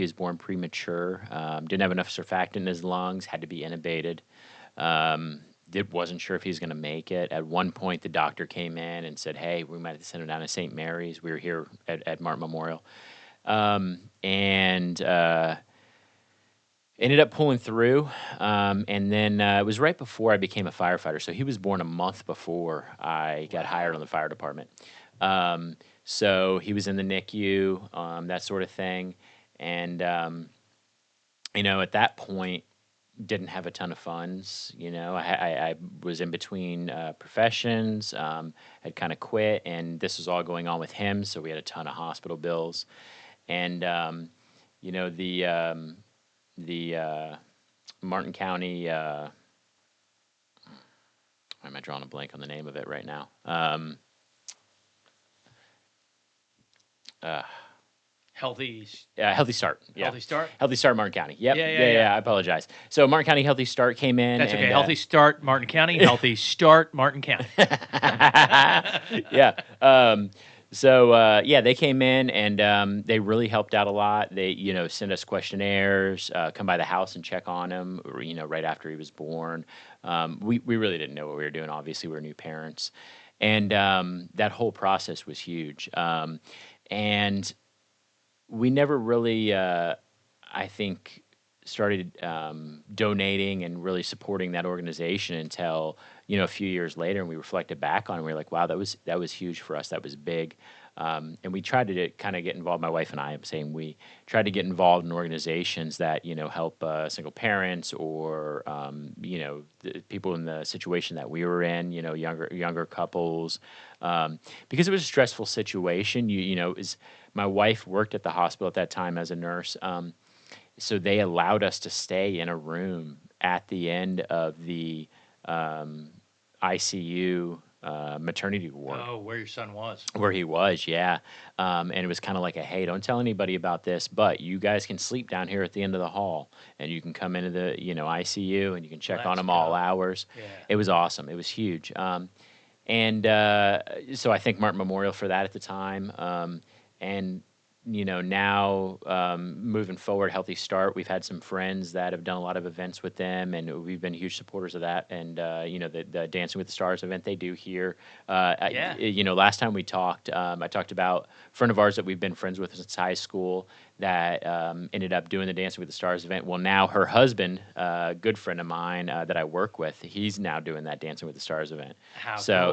He was born premature. Didn't have enough surfactant in his lungs. Had to be intubated. Wasn't sure if he was going to make it. At one point, the doctor came in and said, "Hey, we might have to send him down to St. Mary's." We were here at Martin Memorial, and ended up pulling through. And then it was right before I became a firefighter. So he was born a month before I got hired on the fire department. So he was in the NICU, that sort of thing. And, at that point, didn't have a ton of funds. I was in between professions, had kind of quit, and this was all going on with him. So we had a ton of hospital bills. And, the Martin County, why am I drawing a blank on the name of it right now? Healthy Healthy Start. Yeah. Healthy Start? Healthy Start, Martin County. Yep. Yeah. I apologize. So Martin County Healthy Start came in. That's okay. And, Healthy Start, Martin County. Healthy Start, Martin County. Yeah. They came in and they really helped out a lot. They, sent us questionnaires, come by the house and check on him, right after he was born. We really didn't know what we were doing. Obviously, we were new parents. And that whole process was huge. And we never really, I think, started donating and really supporting that organization until a few years later, and we reflected back on it. And we were like, wow, that was huge for us. That was big. And we tried to kind of get involved. My wife and I, I'm saying we tried to get involved in organizations that help single parents or the people in the situation that we were in. Younger couples, because it was a stressful situation. My wife worked at the hospital at that time as a nurse. So they allowed us to stay in a room at the end of the ICU maternity ward. Oh, where your son was. Where he was, yeah. And it was kind of like hey, don't tell anybody about this, but you guys can sleep down here at the end of the hall, and you can come into the ICU, and you can check on them all hours. Yeah. It was awesome. It was huge. And so I thank Martin Memorial for that at the time. And now moving forward, Healthy Start, we've had some friends that have done a lot of events with them, and we've been huge supporters of that. And the Dancing with the Stars event they do here. Last time we talked, I talked about a friend of ours that we've been friends with since high school that ended up doing the Dancing with the Stars event. Well, now her husband, a good friend of mine that I work with, he's now doing that Dancing with the Stars event. How so cool.